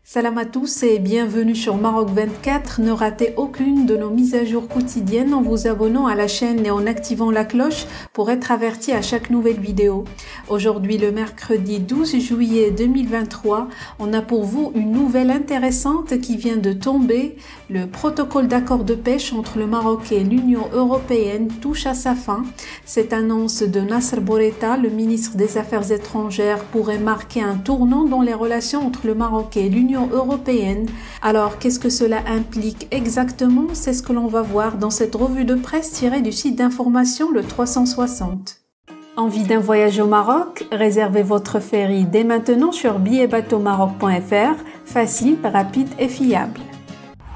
Salam à tous et bienvenue sur Maroc 24. Ne ratez aucune de nos mises à jour quotidiennes en vous abonnant à la chaîne et en activant la cloche pour être averti à chaque nouvelle vidéo. Aujourd'hui, le mercredi 12 juillet 2023, on a pour vous une nouvelle intéressante qui vient de tomber. Le protocole d'accord de pêche entre le Maroc et l'Union européenne touche à sa fin. Cette annonce de Nasser Bourita, le ministre des Affaires étrangères, pourrait marquer un tournant dans les relations entre le Maroc et l'Union européenne. Alors, qu'est-ce que cela implique exactement? C'est ce que l'on va voir dans cette revue de presse tirée du site d'information Le 360. Envie d'un voyage au Maroc? Réservez votre ferry dès maintenant sur billetbateaumaroc.fr, facile, rapide et fiable.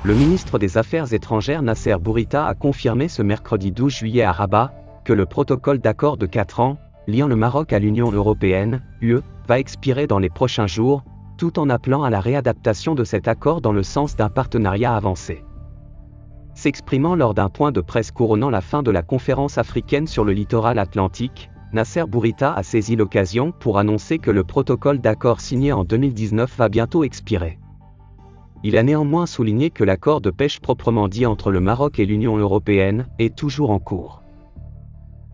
Le ministre des Affaires étrangères Nasser Bourita a confirmé ce mercredi 12 juillet à Rabat que le protocole d'accord de 4 ans, liant le Maroc à l'Union européenne, UE, va expirer dans les prochains jours, tout en appelant à la réadaptation de cet accord dans le sens d'un partenariat avancé. S'exprimant lors d'un point de presse couronnant la fin de la conférence africaine sur le littoral atlantique, Nasser Bourita a saisi l'occasion pour annoncer que le protocole d'accord signé en 2019 va bientôt expirer. Il a néanmoins souligné que l'accord de pêche proprement dit entre le Maroc et l'Union européenne est toujours en cours.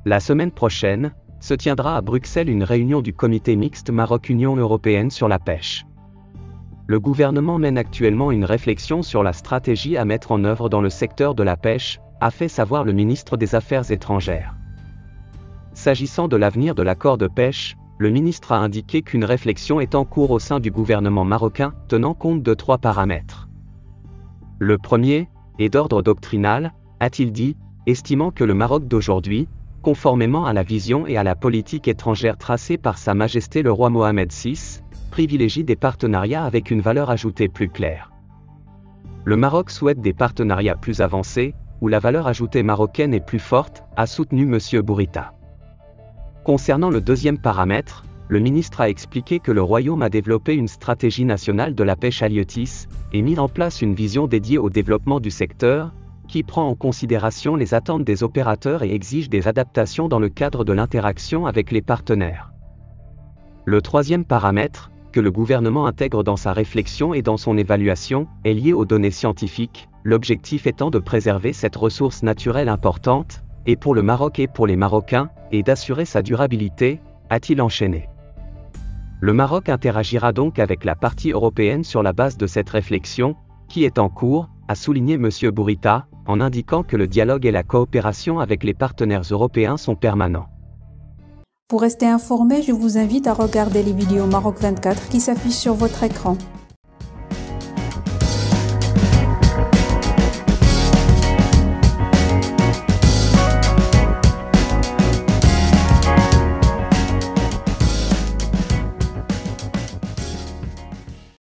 La semaine prochaine, se tiendra à Bruxelles une réunion du comité mixte Maroc-Union européenne sur la pêche. Le gouvernement mène actuellement une réflexion sur la stratégie à mettre en œuvre dans le secteur de la pêche, a fait savoir le ministre des Affaires étrangères. S'agissant de l'avenir de l'accord de pêche, le ministre a indiqué qu'une réflexion est en cours au sein du gouvernement marocain, tenant compte de 3 paramètres. Le premier est d'ordre doctrinal, a-t-il dit, estimant que le Maroc d'aujourd'hui, conformément à la vision et à la politique étrangère tracée par Sa Majesté le roi Mohamed VI, privilégie des partenariats avec une valeur ajoutée plus claire. Le Maroc souhaite des partenariats plus avancés, où la valeur ajoutée marocaine est plus forte, a soutenu M. Bourita. Concernant le deuxième paramètre, le ministre a expliqué que le Royaume a développé une stratégie nationale de la pêche halieutique et mis en place une vision dédiée au développement du secteur, qui prend en considération les attentes des opérateurs et exige des adaptations dans le cadre de l'interaction avec les partenaires. Le troisième paramètre, que le gouvernement intègre dans sa réflexion et dans son évaluation, est lié aux données scientifiques, l'objectif étant de préserver cette ressource naturelle importante, et pour le Maroc et pour les Marocains, et d'assurer sa durabilité, a-t-il enchaîné. Le Maroc interagira donc avec la partie européenne sur la base de cette réflexion, qui est en cours, a souligné M. Bourita, en indiquant que le dialogue et la coopération avec les partenaires européens sont permanents. Pour rester informé, je vous invite à regarder les vidéos Maroc 24 qui s'affichent sur votre écran.